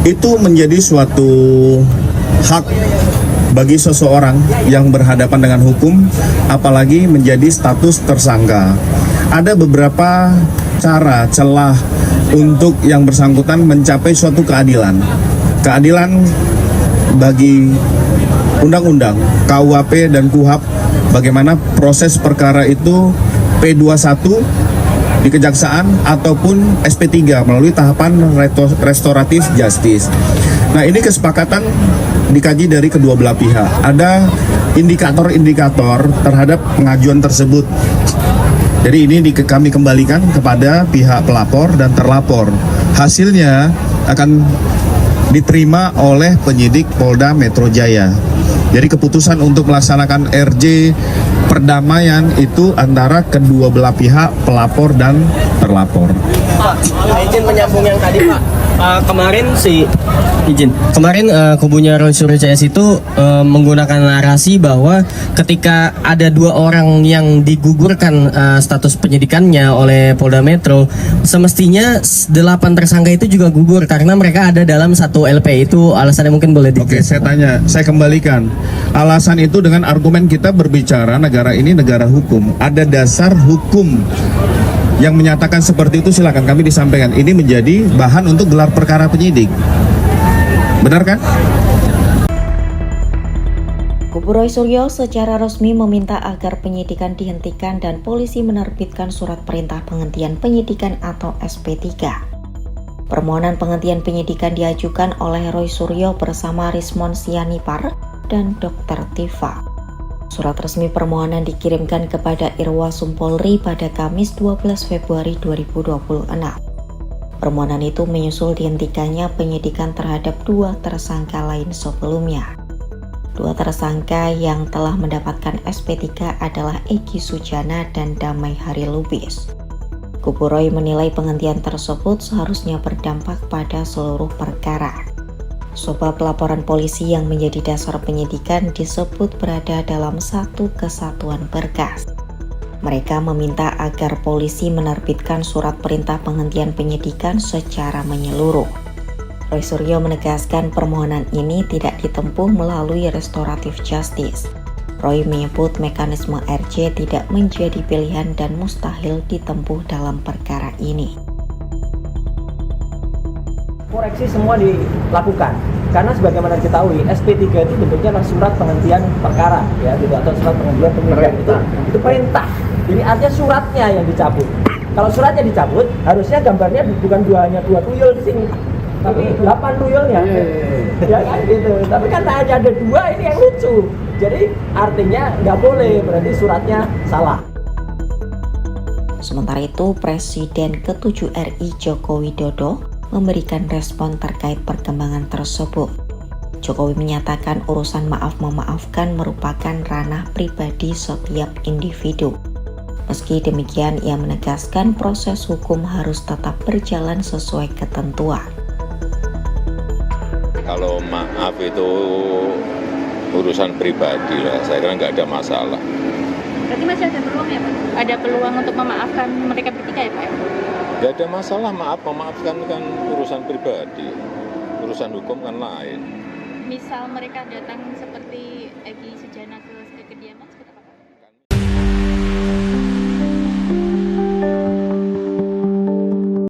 itu menjadi suatu hak bagi seseorang yang berhadapan dengan hukum, apalagi menjadi status tersangka. Ada beberapa cara, celah untuk yang bersangkutan mencapai suatu keadilan. Keadilan bagi undang-undang, KUHP dan KUHAP, bagaimana proses perkara itu P21 di kejaksaan ataupun SP3 melalui tahapan restoratif justice. Nah, ini kesepakatan dikaji dari kedua belah pihak. Ada indikator-indikator terhadap pengajuan tersebut. Jadi ini kami kembalikan kepada pihak pelapor dan terlapor. Hasilnya akan diterima oleh penyidik Polda Metro Jaya. Jadi keputusan untuk melaksanakan RJ perdamaian itu antara kedua belah pihak, pelapor dan terlapor. Pak, izin menyambung yang tadi Pak. Kemarin kubunya Roy Suryo CS itu menggunakan narasi bahwa ketika ada dua orang yang digugurkan status penyidikannya oleh Polda Metro, semestinya 8 tersangka itu juga gugur karena mereka ada dalam satu LP. Itu alasannya mungkin boleh Oke, saya kembalikan. Alasan itu dengan argumen kita berbicara negara ini negara hukum. Ada dasar hukum yang menyatakan seperti itu, silakan kami disampaikan. Ini menjadi bahan untuk gelar perkara penyidik. Benar kan? Kubu Roy Suryo secara resmi meminta agar penyidikan dihentikan dan polisi menerbitkan surat perintah penghentian penyidikan atau SP3. Permohonan penghentian penyidikan diajukan oleh Roy Suryo bersama Rismon Sianipar dan Dr. Tifa. Surat resmi permohonan dikirimkan kepada Irwasum Polri pada Kamis 12 Februari 2026. Permohonan itu menyusul dihentikannya penyidikan terhadap 2 tersangka lain sebelumnya. 2 tersangka yang telah mendapatkan SP3 adalah Egi Sujana dan Damai Hari Lubis. Kubu Roy menilai penghentian tersebut seharusnya berdampak pada seluruh perkara. Sebab laporan polisi yang menjadi dasar penyidikan disebut berada dalam satu kesatuan berkas. Mereka meminta agar polisi menerbitkan surat perintah penghentian penyidikan secara menyeluruh. Roy Suryo menegaskan permohonan ini tidak ditempuh melalui restoratif justice. Roy menyebut mekanisme RJ tidak menjadi pilihan dan mustahil ditempuh dalam perkara ini. Koreksi semua dilakukan karena sebagaimana diketahui SP3 itu bentuknya adalah surat penghentian perkara ya, tidak atau surat penghentian penyidikan itu perintah. Jadi artinya suratnya yang dicabut. Kalau suratnya dicabut, harusnya gambarnya bukan hanya 2 tuyul di sini, tapi 8 tuyulnya. Ya kan gitu. Tapi kan hanya ada 2, ini yang lucu. Jadi artinya nggak boleh, berarti suratnya salah. Sementara itu, Presiden ke-7 RI Joko Widodo memberikan respon terkait perkembangan tersebut. Jokowi menyatakan urusan maaf-memaafkan merupakan ranah pribadi setiap individu. Meski demikian, ia menegaskan proses hukum harus tetap berjalan sesuai ketentuan. Kalau maaf itu urusan pribadi lah, saya kira nggak ada masalah. Berarti masih ada peluang ya Pak? Ada peluang untuk memaafkan mereka bertiga ya Pak? Nggak ada masalah, memaafkan kan urusan pribadi, urusan hukum kan lain. Misal mereka datang seperti Egi Sujana ke